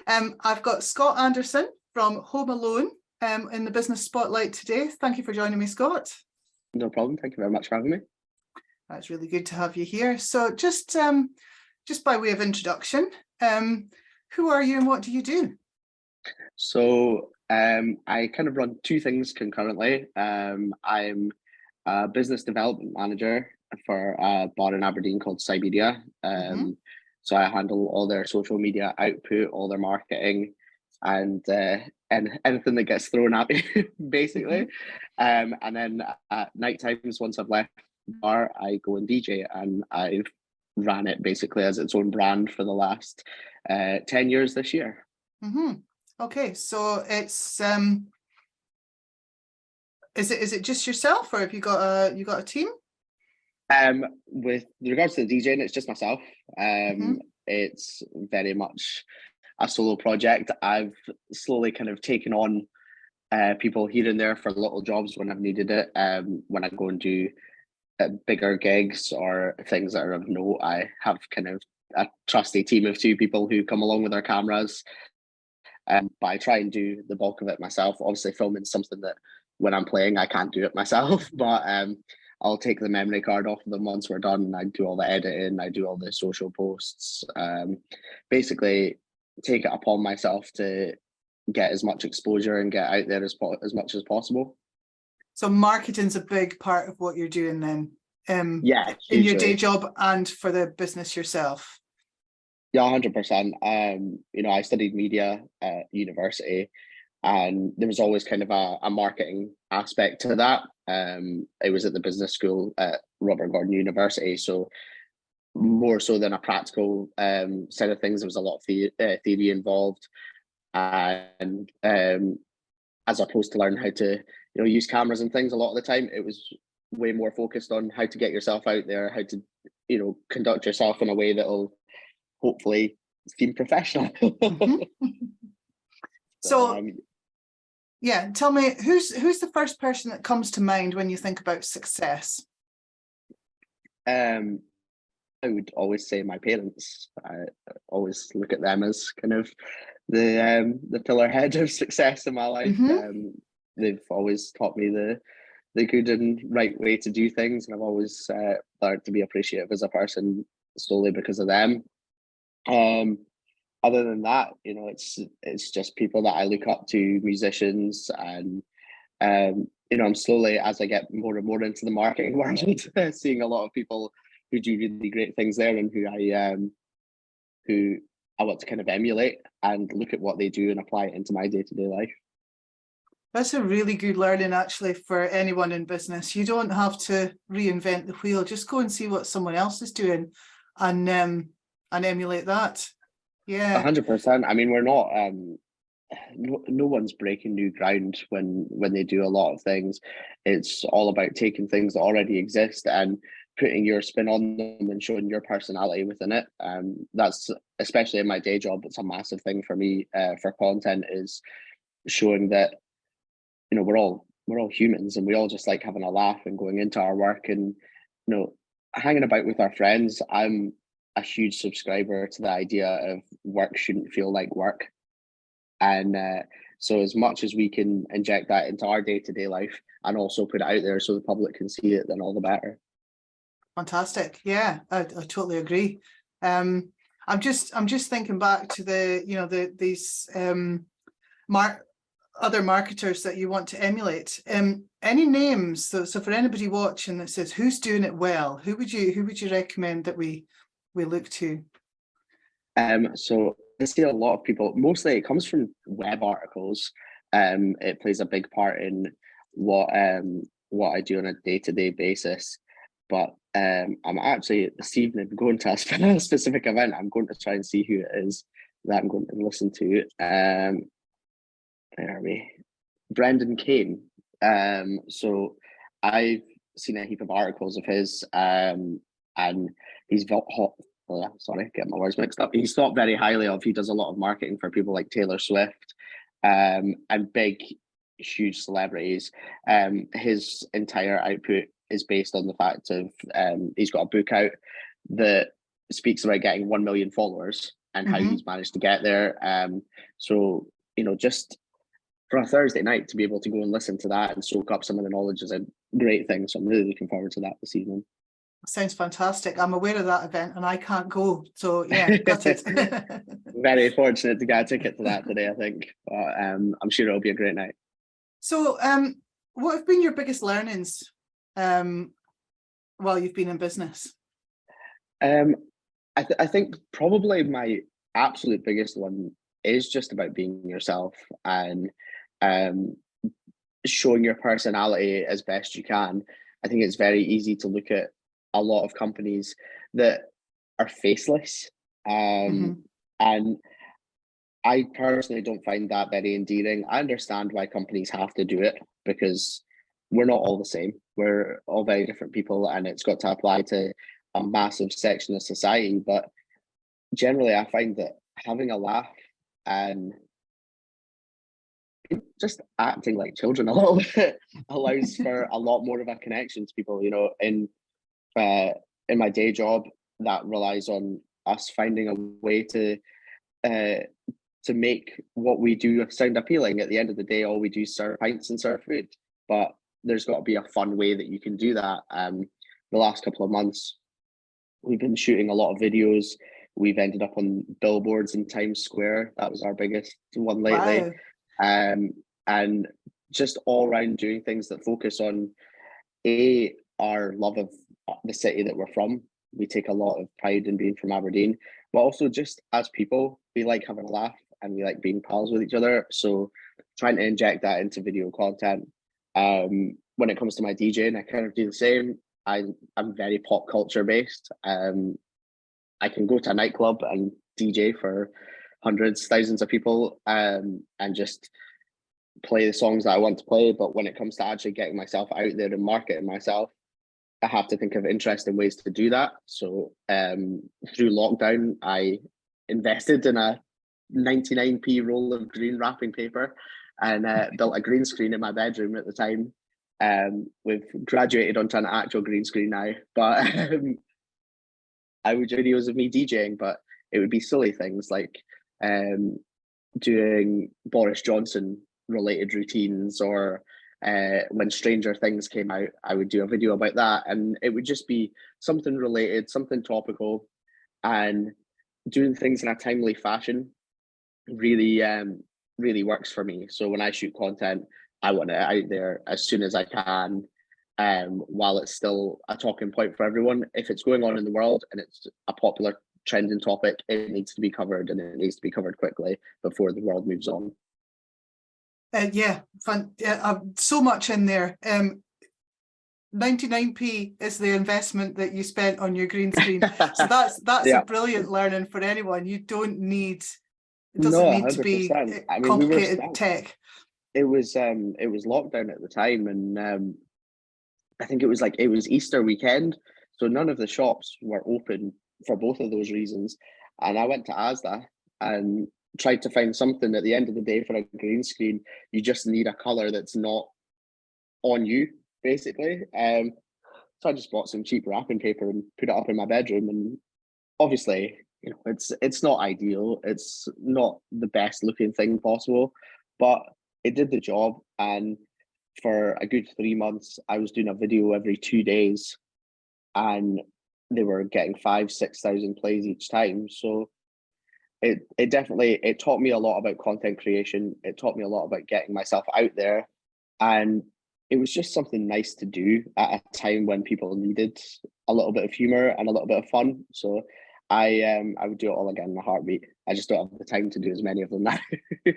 I've got Scott Anderson from HomeAlone in the business spotlight today. Thank you for joining me, Scott. No problem. Thank you very much for having me. That's really good to have you here. So just by way of introduction, who are you and what do you do? So I kind of run two things concurrently. I'm a business development manager for a bar in Aberdeen called Siberia. So I handle all their social media output, all their marketing, and anything that gets thrown at me, basically. And then at night times, once I've left the bar, I go and DJ, and I've ran it basically as its own brand for the last 10 years this year. Okay, so it's is it just yourself, or have you got a team? With regards to the DJing, it's just myself. It's very much a solo project. I've slowly kind of taken on people here and there for little jobs when I've needed it. When I go and do bigger gigs or things that are of note, I have kind of a trusty team of two people who come along with their cameras. But I try and do the bulk of it myself. Obviously, filming something that when I'm playing, I can't do it myself. But I'll take the memory card off of them once we're done. I do all the editing. I do all the social posts. Basically, take it upon myself to get as much exposure and get out there as much as possible. So marketing's a big part of what you're doing then. Yeah, in your day job and for the business yourself. Yeah, 100%. I studied media at university, and there was always kind of a marketing aspect to that. It was at the business school at Robert Gordon University, so more so than a practical side of things, there was a lot of theory involved, and as opposed to learn how to use cameras and things, a lot of the time it was way more focused on how to get yourself out there, how to conduct yourself in a way that'll hopefully seem professional. So yeah, tell me, who's the first person that comes to mind when you think about success? I would always say my parents. I always look at them as kind of the pillar head of success in my life. They've always taught me the good and right way to do things, and I've always learned to be appreciative as a person solely because of them. Other than that, it's just people that I look up to, musicians, and I'm slowly, as I get more and more into the marketing world, seeing a lot of people who do really great things there, and who I want to kind of emulate and look at what they do and apply it into my day-to-day life. That's a really good learning, actually, for anyone in business. You don't have to reinvent the wheel. Just go and see what someone else is doing, and emulate that. Yeah, 100%. I mean, we're not no one's breaking new ground when they do a lot of things. It's all about taking things that already exist and putting your spin on them and showing your personality within it. That's, especially in my day job, it's a massive thing for me for content, is showing that we're all humans, and we all just like having a laugh and going into our work and hanging about with our friends. I'm a huge subscriber to the idea of work shouldn't feel like work, and so as much as we can inject that into our day-to-day life and also put it out there so the public can see it, then all the better. Fantastic. Yeah, I totally agree. I'm just thinking back to these other marketers that you want to emulate. Any names? So for anybody watching that says, who's doing it well, who would you recommend that we look to? So I see a lot of people, mostly it comes from web articles. It plays a big part in what I do on a day-to-day basis. But I'm actually this evening going to a specific event. I'm going to try and see who it is that I'm going to listen to. Where are we? Brendan Kane. So I've seen a heap of articles of his, and he's sorry, get my words mixed up. He's thought very highly of. He does a lot of marketing for people like Taylor Swift, and big, huge celebrities. His entire output is based on the fact of he's got a book out that speaks about getting 1 million followers, and how he's managed to get there. So, you know, just for a Thursday night to be able to go and listen to that and soak up some of the knowledge is a great thing. So I'm really looking forward to that this evening. Sounds fantastic. I'm aware of that event and I can't go. So yeah, got it. Very fortunate to get a ticket to that today, I think. But I'm sure it'll be a great night. So what have been your biggest learnings while you've been in business? I think probably my absolute biggest one is just about being yourself and showing your personality as best you can. I think it's very easy to look at a lot of companies that are faceless, and I personally don't find that very endearing. I understand why companies have to do it, because we're not all the same. We're all very different people, and it's got to apply to a massive section of society. But generally, I find that having a laugh and just acting like children a little bit allows for a lot more of a connection to people. You know, in my day job, that relies on us finding a way to make what we do sound appealing. At the end of the day, all we do is serve pints and serve food, but there's got to be a fun way that you can do that. The last couple of months, we've been shooting a lot of videos. We've ended up on billboards in Times Square. That was our biggest one lately. Wow. And just all around doing things that focus on our love of the city that we're from. We take a lot of pride in being from Aberdeen, but also just as people, we like having a laugh and we like being pals with each other. So trying to inject that into video content. When it comes to my DJing, I kind of do the same. I'm very pop culture based. I can go to a nightclub and DJ for hundreds, thousands of people, and just play the songs that I want to play. But when it comes to actually getting myself out there and marketing myself, I have to think of interesting ways to do that. So through lockdown, I invested in a 99p roll of green wrapping paper and built a green screen in my bedroom at the time. We've graduated onto an actual green screen now, but I would do videos of me DJing, but it would be silly things like doing Boris Johnson related routines, or when Stranger Things came out, I would do a video about that, and it would just be something related, something topical, and doing things in a timely fashion really really works for me. So when I shoot content, I want it out there as soon as I can, while it's still a talking point for everyone. If it's going on in the world and it's a popular trending topic, it needs to be covered, and it needs to be covered quickly before the world moves on. Yeah, fun. Yeah, so much in there. 99p is the investment that you spent on your green screen. So that's yeah, a brilliant learning for anyone. You don't need, it doesn't need to be complicated tech. It was lockdown at the time, and I think it was Easter weekend, so none of the shops were open for both of those reasons. And I went to Asda and tried to find something. At the end of the day, for a green screen, you just need a color that's not on you, basically. So I just bought some cheap wrapping paper and put it up in my bedroom. And obviously, you know, it's not ideal. It's not the best looking thing possible, but it did the job. And for a good 3 months, I was doing a video every 2 days, and they were getting 5,000-6,000 plays each time. So it definitely taught me a lot about content creation. It taught me a lot about getting myself out there, and it was just something nice to do at a time when people needed a little bit of humor and a little bit of fun. So I would do it all again in a heartbeat. I just don't have the time to do as many of them now.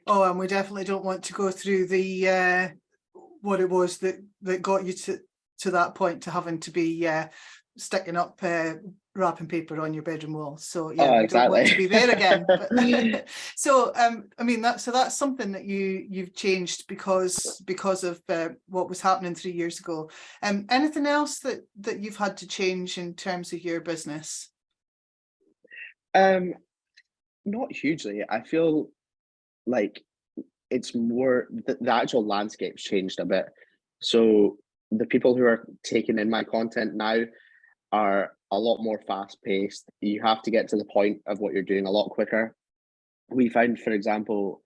Oh, and we definitely don't want to go through the what it was that got you to that point, to having to be sticking up wrapping paper on your bedroom wall. So yeah, exactly. We don't want to be there again. But, so I mean, that's something that you've changed because of what was happening 3 years ago. Anything else that you've had to change in terms of your business? Not hugely. I feel like it's more the actual landscape's changed a bit. So the people who are taking in my content now, are a lot more fast paced. You have to get to the point of what you're doing a lot quicker. We found, for example,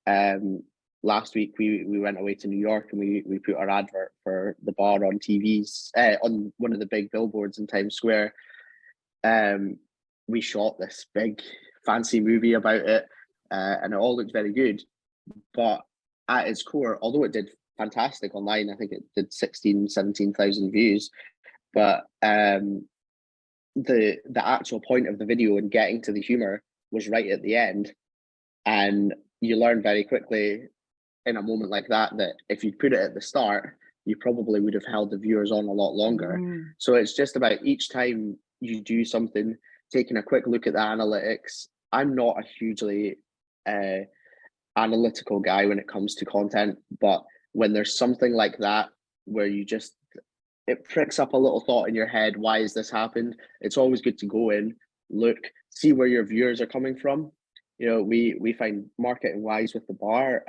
um, last week we went away to New York and we put our advert for the bar on TVs, on one of the big billboards in Times Square. Um, we shot this big fancy movie about it, and it all looked very good. But at its core, although it did fantastic online, I think it did 16, 17,000 views. But the actual point of the video and getting to the humor was right at the end. And you learn very quickly in a moment like that that if you put it at the start, you probably would have held the viewers on a lot longer. So it's just about each time you do something, taking a quick look at the analytics. I'm not a hugely analytical guy when it comes to content, but when there's something like that where you just, it pricks up a little thought in your head, why has this happened? It's always good to go in, look, see where your viewers are coming from. You know, we find marketing wise with the bar,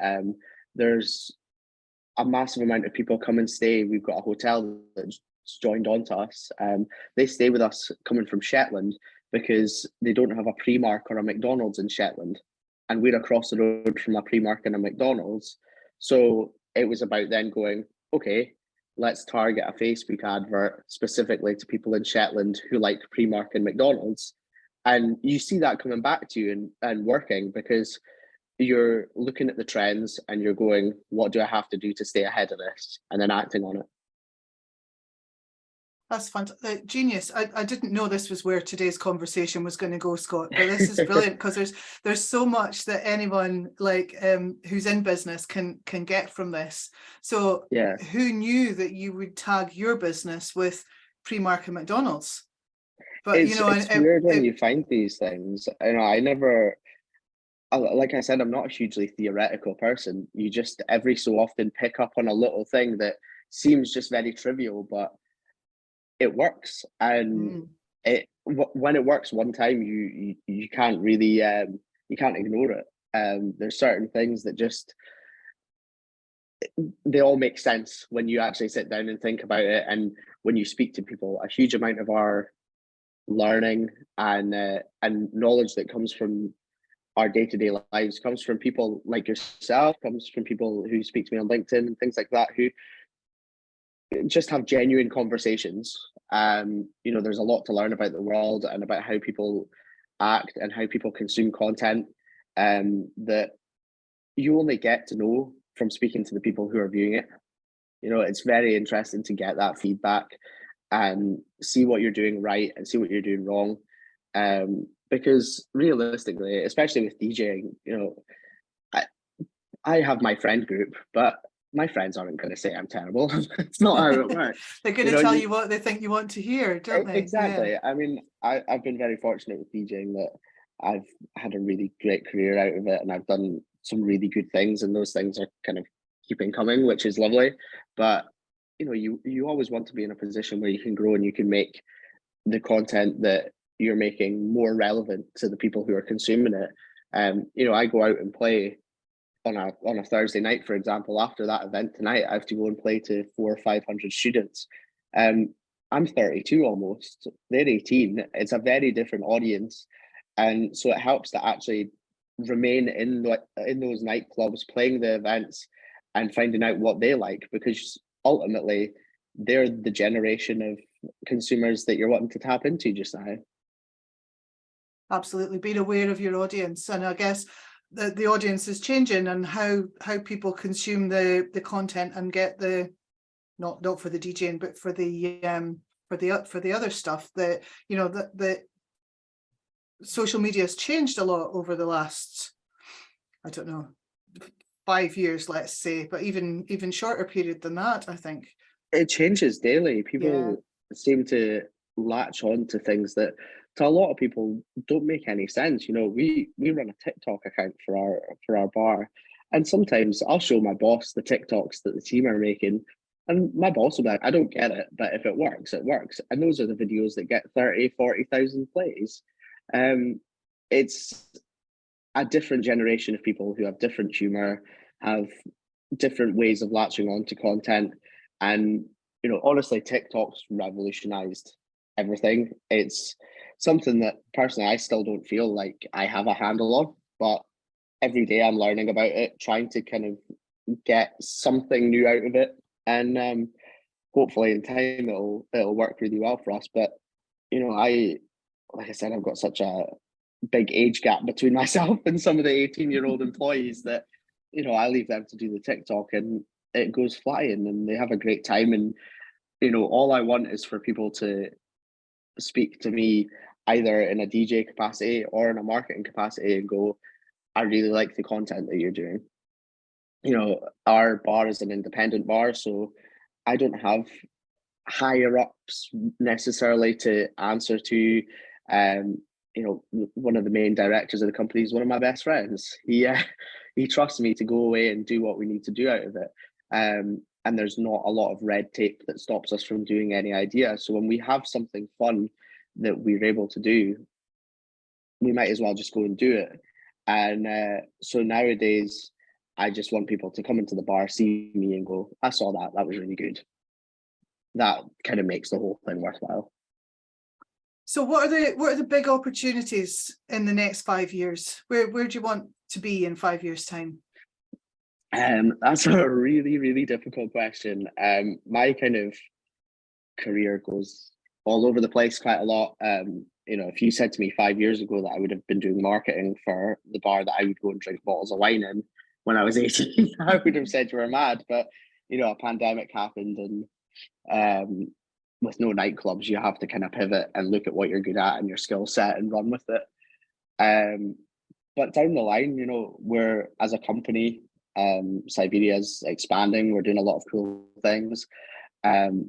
there's a massive amount of people come and stay. We've got a hotel that's joined on to us. They stay with us coming from Shetland because they don't have a Primark or a McDonald's in Shetland, and we're across the road from a Primark and a McDonald's. So it was about then going, okay, let's target a Facebook advert specifically to people in Shetland who like Primark and McDonald's. And you see that coming back to you and working, because you're looking at the trends and you're going, what do I have to do to stay ahead of this? And then acting on it. That's fantastic. Genius. I didn't know this was where today's conversation was going to go, Scott, but this is brilliant because there's so much that anyone like who's in business can get from this. So Yeah, who knew that you would tag your business with Primark and McDonald's? But it's weird when you find these things. You know, I never, like I said, I'm not a hugely theoretical person. You just every so often pick up on a little thing that seems just very trivial, but it works. And when it works one time, you can't really you can't ignore it. There's certain things that just, they all make sense when you actually sit down and think about it. And when you speak to people, a huge amount of our learning and knowledge that comes from our day-to-day lives comes from people like yourself, comes from people who speak to me on LinkedIn and things like that, who just have genuine conversations. You know, there's a lot to learn about the world and about how people act and how people consume content, that you only get to know from speaking to the people who are viewing it. You know, it's very interesting to get that feedback and see what you're doing right and see what you're doing wrong. Because realistically, especially with DJing, you know, I have my friend group, but my friends aren't going to say I'm terrible. It's not how it works. They're going to tell you what they think you want to hear, don't they? Exactly. Yeah. I mean, I've been very fortunate with DJing that I've had a really great career out of it, and I've done some really good things, and those things are kind of keeping coming, which is lovely. But you know, you always want to be in a position where you can grow and you can make the content that you're making more relevant to the people who are consuming it. You know, I go out and play on a Thursday night, for example. After that event tonight, I have to go and play to 400 or 500 students. I'm 32 almost. They're 18. It's a very different audience, and so it helps to actually remain in those nightclubs, playing the events, and finding out what they like, because ultimately they're the generation of consumers that you're wanting to tap into just now. Absolutely. Being aware of your audience, and I guess the audience is changing, and how people consume the content and get the not for the DJing but for the other stuff, that you know that social media has changed a lot over the last, I don't know, 5 years, let's say, but even shorter period than that, I think. It changes daily. People seem to latch on to things that to a lot of people don't make any sense. You know, we run a TikTok account for our bar, and sometimes I'll show my boss the TikToks that the team are making, and my boss will be like, I don't get it, but if it works, it works. And those are the videos that get 30, 40,000 plays. It's a different generation of people who have different humor, have different ways of latching on to content. And, you know, honestly, TikTok's revolutionized everything. It's something that personally I still don't feel like I have a handle on, but every day I'm learning about it, trying to kind of get something new out of it, and hopefully in time it'll work really well for us. But like I said, I've got such a big age gap between myself and some of the 18-year-old employees that I leave them to do the TikTok and it goes flying and they have a great time. And all I want is for people to speak to me either in a DJ capacity or in a marketing capacity and go, I really like the content that you're doing. Our bar is an independent bar, so I don't have higher ups necessarily to answer to. One of the main directors of the company is one of my best friends. He trusts me to go away and do what we need to do out of it. And there's not a lot of red tape that stops us from doing any idea. So when we have something fun that we're able to do, we might as well just go and do it. And so nowadays, I just want people to come into the bar, see me and go, I saw that, that was really good. That kind of makes the whole thing worthwhile. So what are the big opportunities in the next 5 years? Where do you want to be in 5 years' time? That's a really, really difficult question. My kind of career goes all over the place quite a lot. If you said to me 5 years ago that I would have been doing marketing for the bar that I would go and drink bottles of wine in when I was 18, I would have said you were mad. But a pandemic happened, and with no nightclubs, you have to kind of pivot and look at what you're good at and your skill set and run with it. But down the line, we're, as a company, Siberia's expanding. We're doing a lot of cool things.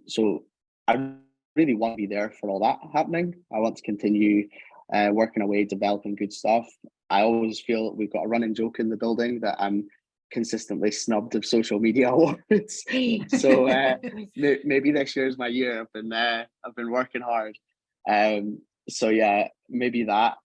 So I really want to be there for all that happening. I want to continue working away, developing good stuff. I always feel we've got a running joke in the building that I'm consistently snubbed of social media awards. So maybe this year is my year. I've been working hard. So yeah, maybe that.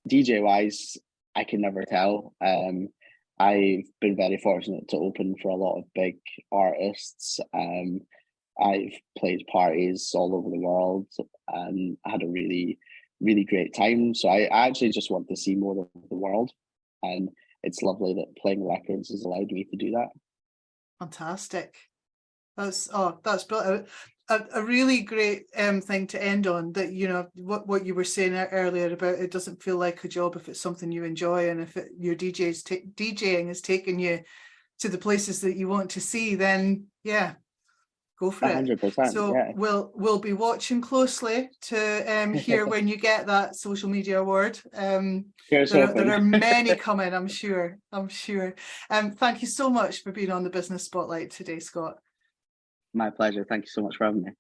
DJ wise, I can never tell. I've been very fortunate to open for a lot of big artists. I've played parties all over the world and had a really, really great time. So I actually just want to see more of the world, and it's lovely that playing records has allowed me to do that. Fantastic. That's brilliant. A really great thing to end on, that what you were saying earlier about it doesn't feel like a job if it's something you enjoy, and if your DJing is taking you to the places that you want to see, then yeah, go for 100%, it. So yeah. we'll be watching closely to hear when you get that social media award. There are many coming, I'm sure. Thank you so much for being on the Business Spotlight today, Scott. My pleasure. Thank you so much for having me.